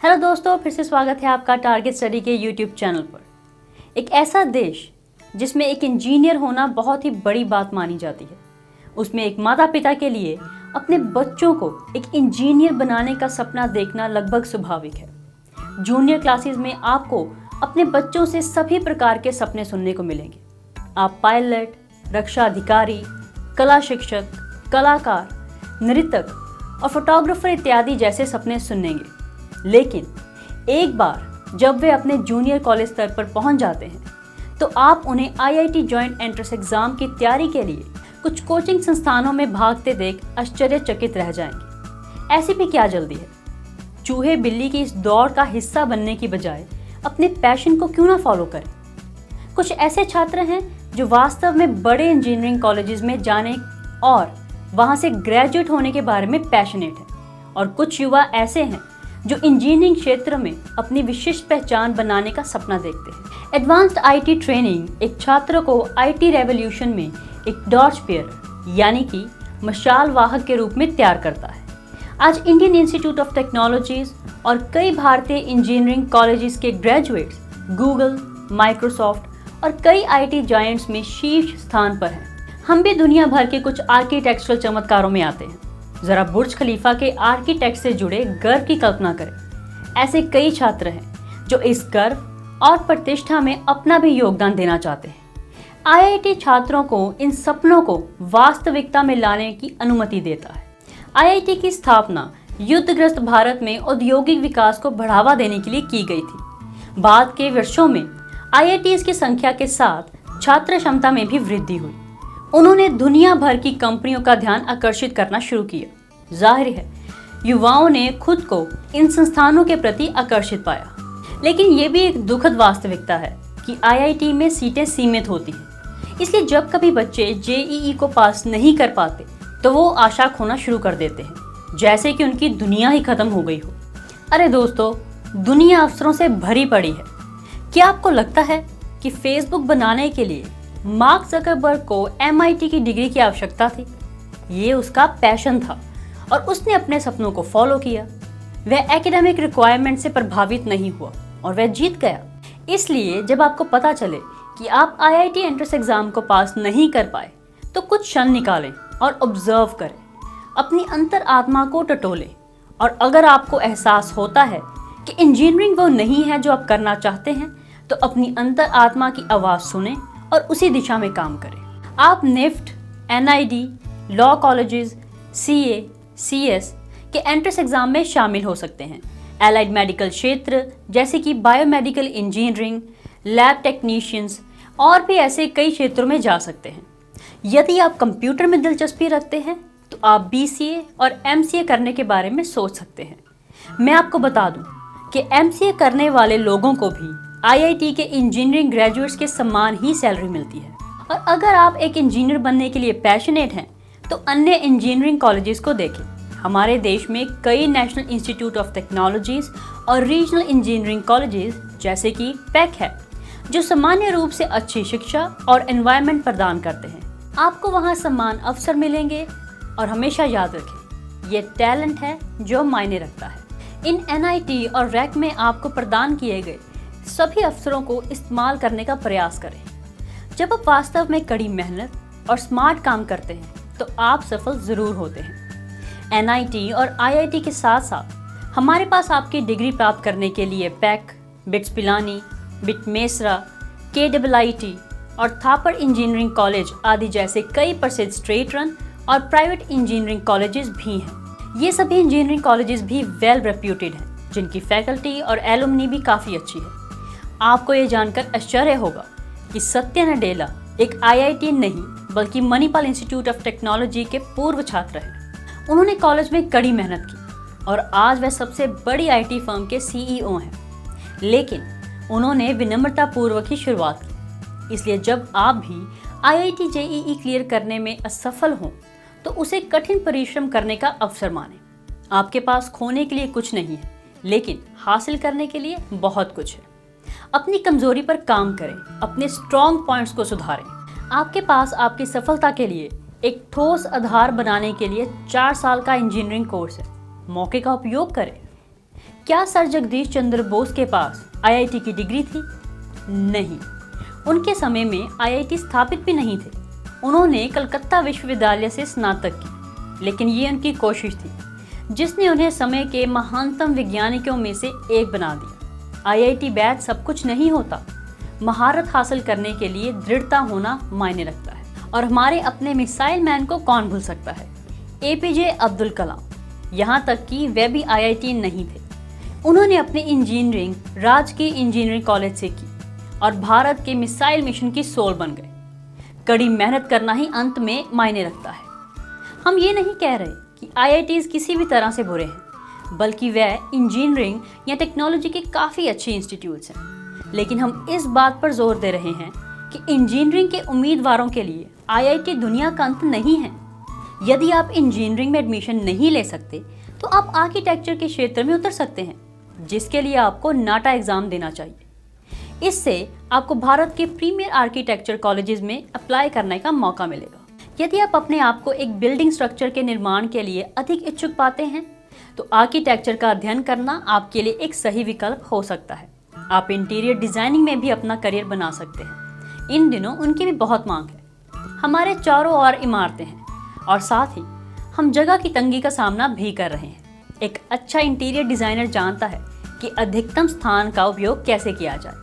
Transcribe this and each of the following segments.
Hello दोस्तों, फिर से स्वागत है आपका टारगेट स्टडी के यूट्यूब चैनल पर। एक ऐसा देश जिसमें एक इंजीनियर होना बहुत ही बड़ी बात मानी जाती है, उसमें एक माता पिता के लिए अपने बच्चों को एक इंजीनियर बनाने का सपना देखना लगभग स्वाभाविक है। जूनियर क्लासेस में आपको अपने बच्चों से सभी प्रकार के सपने सुनने को मिलेंगे। आप पायलट, रक्षा अधिकारी, कला शिक्षक, कलाकार, नृतक और फोटोग्राफर इत्यादि जैसे सपने सुनेंगे। लेकिन एक बार जब वे अपने जूनियर कॉलेज स्तर पर पहुंच जाते हैं तो आप उन्हें आईआईटी जॉइंट एंट्रेंस एग्जाम की तैयारी के लिए कुछ कोचिंग संस्थानों में भागते देख आश्चर्यचकित रह जाएंगे। ऐसी भी क्या जल्दी है? चूहे बिल्ली की इस दौड़ का हिस्सा बनने की बजाय अपने पैशन को क्यों ना फॉलो करें? कुछ ऐसे छात्र हैं जो वास्तव में बड़े इंजीनियरिंग कॉलेजेस में जाने और वहां से ग्रेजुएट होने के बारे में पैशनेट हैं, और कुछ युवा ऐसे हैं जो इंजीनियरिंग क्षेत्र में अपनी विशिष्ट पहचान बनाने का सपना देखते हैं। एडवांस्ड आईटी ट्रेनिंग एक छात्र को आईटी रेवोल्यूशन में एक टॉर्च बेयरर यानी कि मशाल वाहक के रूप में तैयार करता है। आज इंडियन इंस्टीट्यूट ऑफ टेक्नोलॉजीज और कई भारतीय इंजीनियरिंग कॉलेजेस के ग्रेजुएट्स गूगल, माइक्रोसॉफ्ट और कई आईटी जायंट्स में शीर्ष स्थान पर हैं। हम भी दुनिया भर के कुछ आर्किटेक्चरल चमत्कारों में आते हैं। जरा बुर्ज खलीफा के आर्किटेक्ट से जुड़े गर्व की कल्पना करें। ऐसे कई छात्र हैं जो इस गर्व और प्रतिष्ठा में अपना भी योगदान देना चाहते हैं। आईआईटी छात्रों को इन सपनों को वास्तविकता में लाने की अनुमति देता है। आईआईटी की स्थापना युद्धग्रस्त भारत में औद्योगिक विकास को बढ़ावा देने के लिए की गई थी। बाद के वर्षों में आईआईटीज़ की संख्या के साथ छात्र क्षमता में भी वृद्धि हुई। उन्होंने दुनिया भर की कंपनियों का ध्यान आकर्षित करना शुरू किया। जाहिर है, युवाओं ने खुद को इन संस्थानों के प्रति आकर्षित पाया। लेकिन ये भी एक दुखद वास्तविकता है कि आईआईटी में सीटें सीमित होती हैं। इसलिए जब कभी बच्चे जेईई को पास नहीं कर पाते तो वो आशा खोना शुरू कर देते हैं, जैसे कि उनकी दुनिया ही खत्म हो गई हो। अरे दोस्तों, दुनिया अवसरों से भरी पड़ी है। क्या आपको लगता है कि फेसबुक बनाने के लिए मार्क ज़करबर्ग को MIT की डिग्री की आवश्यकता थी? ये उसका पैशन था और उसने अपने सपनों को फॉलो किया। वह एकेडमिक रिक्वायरमेंट से प्रभावित नहीं हुआ और वह जीत गया। इसलिए जब आपको पता चले कि आप आईआईटी एंट्रेंस एग्जाम को पास नहीं कर पाए तो कुछ क्षण निकालें और ऑब्जर्व करें, अपनी अंतर आत्मा को टटोलें। और अगर आपको एहसास होता है कि इंजीनियरिंग वो नहीं है जो आप करना चाहते हैं तो अपनी अंतर आत्मा की आवाज़ सुनें और उसी दिशा में काम करें। आप NIFT, NID, law colleges, CA, CS के एंट्रेंस एग्जाम में शामिल हो सकते हैं। एलाइड मेडिकल क्षेत्र जैसे कि बायोमेडिकल इंजीनियरिंग, लैब टेक्नीशियंस और भी ऐसे कई क्षेत्रों में जा सकते हैं। यदि आप कंप्यूटर में दिलचस्पी रखते हैं तो आप BCA और MCA करने के बारे में सोच सकते हैं। मैं आपको बता दूं कि MCA करने वाले लोगों को भी आईआईटी के इंजीनियरिंग ग्रेजुएट्स के समान ही सैलरी मिलती है। और अगर आप एक इंजीनियर बनने के लिए पैशनेट हैं तो अन्य इंजीनियरिंग कॉलेजेस को देखें। हमारे देश में कई नेशनल इंस्टीट्यूट ऑफ टेक्नोलॉजीज और रीजनल इंजीनियरिंग कॉलेजेस जैसे कि PEC है, जो सामान्य रूप से अच्छी शिक्षा और एनवायरनमेंट प्रदान करते हैं। आपको वहाँ समान अवसर मिलेंगे। और हमेशा याद रखें, ये टैलेंट है जो मायने रखता है। इन NIT और REC में आपको प्रदान किए गए सभी अवसरों को इस्तेमाल करने का प्रयास करें। जब आप वास्तव में कड़ी मेहनत और स्मार्ट काम करते हैं तो आप सफल ज़रूर होते हैं। NIT और IIT के साथ साथ हमारे पास आपकी डिग्री प्राप्त करने के लिए PEC, bits Pilani, bit Mesra, KIIT और थापड़ इंजीनियरिंग कॉलेज आदि जैसे कई प्रसिद्ध स्ट्रेट रन और प्राइवेट इंजीनियरिंग कॉलेजेस भी हैं। ये सभी इंजीनियरिंग कॉलेजेस भी वेल रेप्यूटेड हैं, जिनकी फैकल्टी और एलुमनी भी काफ़ी अच्छी है। आपको ये जानकर आश्चर्य होगा कि सत्या नडेला एक IIT नहीं बल्कि मणिपाल इंस्टीट्यूट ऑफ टेक्नोलॉजी के पूर्व छात्र हैं। उन्होंने कॉलेज में कड़ी मेहनत की और आज वह सबसे बड़ी IT फर्म के CEO हैं। लेकिन उन्होंने विनम्रतापूर्वक ही शुरुआत की। इसलिए जब आप भी IIT JEE क्लियर करने में असफल हों तो उसे कठिन परिश्रम करने का अवसर मानें। आपके पास खोने के लिए कुछ नहीं है, लेकिन हासिल करने के लिए बहुत कुछ है। अपनी कमजोरी पर काम करें, अपने स्ट्रॉन्ग पॉइंट्स को सुधारें। आपके पास आपकी सफलता के लिए एक ठोस आधार बनाने के लिए 4 साल का इंजीनियरिंग कोर्स है। मौके का उपयोग करें। क्या सर जगदीश चंद्र बोस के पास आईआईटी की डिग्री थी? नहीं, उनके समय में आईआईटी स्थापित भी नहीं थे। उन्होंने कलकत्ता विश्वविद्यालय से स्नातक की, लेकिन ये उनकी कोशिश थी जिसने उन्हें समय के महानतम वैज्ञानिकों में से एक बना दिया। आईआईटी बैच सब कुछ नहीं होता। महारत हासिल करने के लिए दृढ़ता होना मायने रखता है। और हमारे अपने मिसाइल मैन को कौन भूल सकता है, एपीजे अब्दुल कलाम। यहाँ तक कि वे भी आईआईटी नहीं थे। उन्होंने अपनी इंजीनियरिंग राजकीय इंजीनियरिंग कॉलेज से की और भारत के मिसाइल मिशन की सोल बन गए। कड़ी मेहनत करना ही अंत में मायने रखता है। हम ये नहीं कह रहे कि आईआईटीज़ किसी भी तरह से बुरे हैं, बल्कि वे इंजीनियरिंग या टेक्नोलॉजी के काफ़ी अच्छे इंस्टीट्यूट्स हैं। लेकिन हम इस बात पर जोर दे रहे हैं कि इंजीनियरिंग के उम्मीदवारों के लिए आईआईटी दुनिया का अंत नहीं है। यदि आप इंजीनियरिंग में एडमिशन नहीं ले सकते तो आप आर्किटेक्चर के क्षेत्र में उतर सकते हैं, जिसके लिए आपको नाटा एग्ज़ाम देना चाहिए। इससे आपको भारत के प्रीमियर आर्किटेक्चर कॉलेजेस में अप्लाई करने का मौका मिलेगा। यदि आप अपने आप को एक बिल्डिंग स्ट्रक्चर के निर्माण के लिए अधिक इच्छुक पाते हैं तो आर्किटेक्चर का अध्ययन करना आपके लिए एक सही विकल्प हो सकता है। आप इंटीरियर डिज़ाइनिंग में भी अपना करियर बना सकते हैं। इन दिनों उनकी भी बहुत मांग है। हमारे चारों ओर इमारतें हैं और साथ ही हम जगह की तंगी का सामना भी कर रहे हैं। एक अच्छा इंटीरियर डिज़ाइनर जानता है कि अधिकतम स्थान का उपयोग कैसे किया जाए।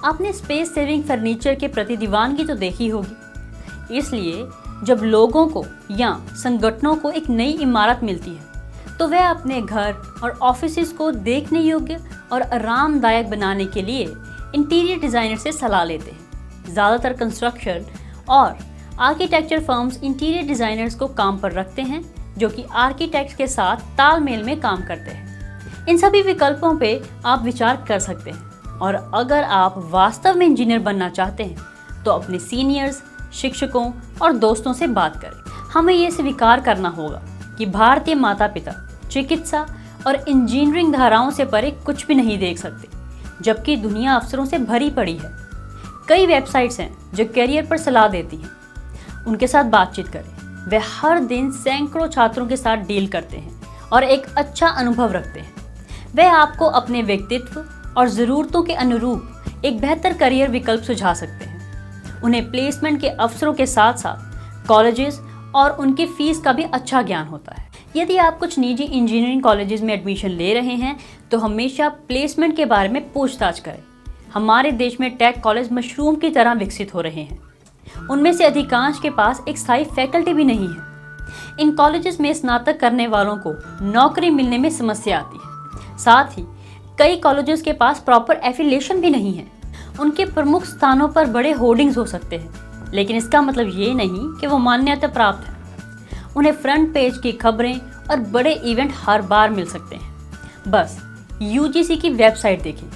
आपने स्पेस सेविंग फर्नीचर के प्रति दीवानगी तो देखी होगी। इसलिए जब लोगों को या संगठनों को एक नई इमारत मिलती है तो वह अपने घर और ऑफिसेज को देखने योग्य और आरामदायक बनाने के लिए इंटीरियर डिज़ाइनर से सलाह लेते हैं। ज़्यादातर कंस्ट्रक्शन और आर्किटेक्चर फर्म्स इंटीरियर डिज़ाइनर्स को काम पर रखते हैं जो कि आर्किटेक्ट्स के साथ तालमेल में काम करते हैं। इन सभी विकल्पों पे आप विचार कर सकते हैं। और अगर आप वास्तव में इंजीनियर बनना चाहते हैं तो अपने सीनियर्स, शिक्षकों और दोस्तों से बात करें। हमें ये स्वीकार करना होगा कि भारतीय माता पिता चिकित्सा और इंजीनियरिंग धाराओं से परे कुछ भी नहीं देख सकते, जबकि दुनिया अवसरों से भरी पड़ी है। कई वेबसाइट्स हैं जो करियर पर सलाह देती हैं। उनके साथ बातचीत करें। वे हर दिन सैकड़ों छात्रों के साथ डील करते हैं और एक अच्छा अनुभव रखते हैं। वे आपको अपने व्यक्तित्व और ज़रूरतों के अनुरूप एक बेहतर करियर विकल्प सुझा सकते हैं। उन्हें प्लेसमेंट के अवसरों के साथ साथ कॉलेजेस और उनकी फ़ीस का भी अच्छा ज्ञान होता है। यदि आप कुछ निजी इंजीनियरिंग कॉलेजेस में एडमिशन ले रहे हैं तो हमेशा प्लेसमेंट के बारे में पूछताछ करें। हमारे देश में टेक कॉलेज मशरूम की तरह विकसित हो रहे हैं। उनमें से अधिकांश के पास एक स्थायी फैकल्टी भी नहीं है। इन कॉलेजेस में स्नातक करने वालों को नौकरी मिलने में समस्या आती है। साथ ही कई कॉलेजेस के पास प्रॉपर एफिलिएशन भी नहीं है। उनके प्रमुख स्थानों पर बड़े होर्डिंग्स हो सकते हैं, लेकिन इसका मतलब ये नहीं कि वो मान्यता प्राप्त है। उन्हें फ्रंट पेज की खबरें और बड़े इवेंट हर बार मिल सकते हैं। बस यूजीसी की वेबसाइट देखें,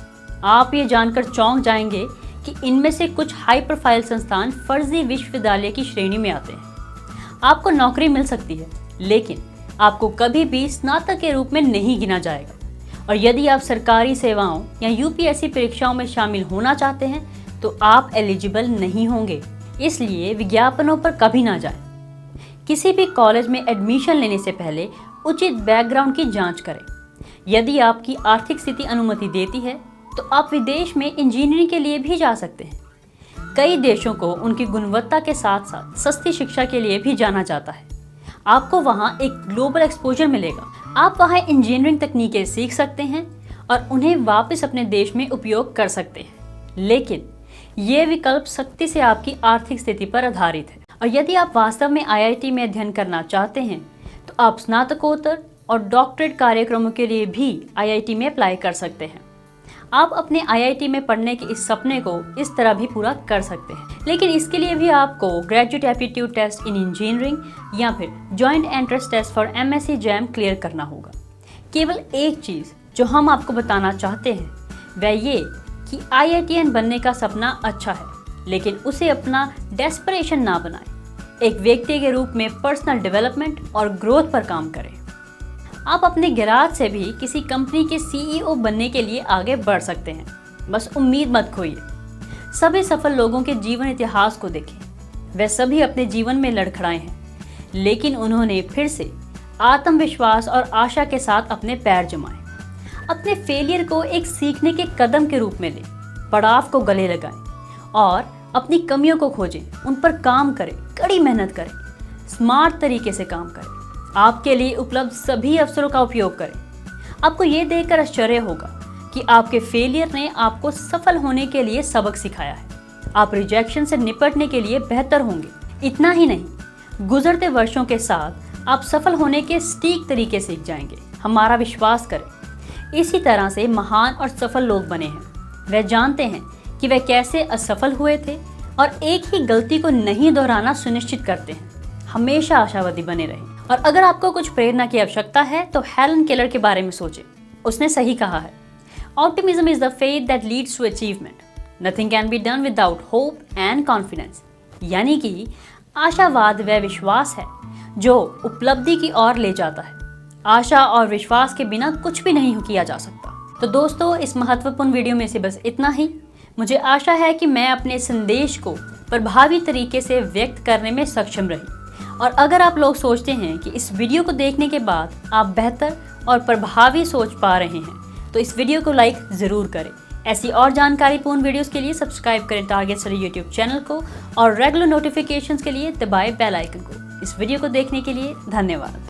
आप ये जानकर चौंक जाएंगे कि इनमें से कुछ हाई प्रोफाइल संस्थान फर्जी विश्वविद्यालय की श्रेणी में आते हैं। आपको नौकरी मिल सकती है, लेकिन आपको कभी भी स्नातक के रूप में नहीं गिना जाएगा। और यदि आप सरकारी सेवाओं या यूपीएससी परीक्षाओं में शामिल होना चाहते हैं तो आप एलिजिबल नहीं होंगे। इसलिए विज्ञापनों पर कभी ना जाएं। किसी भी कॉलेज में एडमिशन लेने से पहले उचित बैकग्राउंड की जांच करें। यदि आपकी आर्थिक स्थिति अनुमति देती है तो आप विदेश में इंजीनियरिंग के लिए भी जा सकते हैं। कई देशों को उनकी गुणवत्ता के साथ साथ सस्ती शिक्षा के लिए भी जाना जाता है। आपको वहाँ एक ग्लोबल एक्सपोजर मिलेगा। आप वहाँ इंजीनियरिंग तकनीकें सीख सकते हैं और उन्हें वापस अपने देश में उपयोग कर सकते हैं। लेकिन ये विकल्प सख्ती से आपकी आर्थिक स्थिति पर आधारित है। और यदि आप वास्तव में आईआईटी में अध्ययन करना चाहते हैं तो आप स्नातकोत्तर और डॉक्टरेट कार्यक्रमों के लिए भी आईआईटी में अप्लाई कर सकते हैं। आप अपने आईआईटी में पढ़ने के इस सपने को इस तरह भी पूरा कर सकते हैं, लेकिन इसके लिए भी आपको graduate aptitude test in engineering या फिर joint entrance test for MSc JAM clear करना होगा। केवल एक चीज़ जो हम आपको बताना चाहते हैं वह ये कि आईआईटीएन बनने का सपना अच्छा है, लेकिन उसे अपना डेस्परेशन ना बनाएं। एक व्यक्ति के रूप में पर्सनल डेवलपमेंट और ग्रोथ पर काम करें। आप अपने गैराज से भी किसी कंपनी के सीईओ बनने के लिए आगे बढ़ सकते हैं। बस उम्मीद मत खोइए। सभी सफल लोगों के जीवन इतिहास को देखें। वे सभी अपने जीवन में लड़खड़ाए हैं, लेकिन उन्होंने फिर से आत्मविश्वास और आशा के साथ अपने पैर जमाए। अपने फेलियर को एक सीखने के कदम के रूप में लें, पड़ाव को गले लगाएं और अपनी कमियों को खोजें, उन पर काम करें, कड़ी मेहनत करें, स्मार्ट तरीके से काम करें, आपके लिए उपलब्ध सभी अवसरों का उपयोग करें। आपको ये देखकर आश्चर्य होगा कि आपके फेलियर ने आपको सफल होने के लिए सबक सिखाया है। आप रिजेक्शन से निपटने के लिए बेहतर होंगे। इतना ही नहीं, गुजरते वर्षों के साथ आप सफल होने के सटीक तरीके सीख जाएंगे। हमारा विश्वास करें। इसी तरह से महान और सफल लोग बने हैं। वे जानते हैं कि वे कैसे असफल हुए थे और एक ही गलती को नहीं दोहराना सुनिश्चित करते हैं। हमेशा आशावादी बने रहें। और अगर आपको कुछ प्रेरणा की आवश्यकता है तो हेलन केलर के बारे में सोचें। उसने सही कहा है, optimism is the faith that leads to achievement. Nothing can be done without hope and confidence. यानी कि आशावाद वह विश्वास है जो उपलब्धि की ओर ले जाता है। आशा और विश्वास के बिना कुछ भी नहीं किया जा सकता। तो दोस्तों, इस महत्वपूर्ण वीडियो में से बस इतना ही। मुझे आशा है कि मैं अपने संदेश को प्रभावी तरीके से व्यक्त करने में सक्षम रही। और अगर आप लोग सोचते हैं कि इस वीडियो को देखने के बाद आप बेहतर और प्रभावी सोच पा रहे हैं तो इस वीडियो को लाइक ज़रूर करें। ऐसी और जानकारीपूर्ण वीडियोस के लिए सब्सक्राइब करें टारगेट स्टडी यूट्यूब चैनल को और रेगुलर नोटिफिकेशंस के लिए दबाएं बेल आइकन को। इस वीडियो को देखने के लिए धन्यवाद।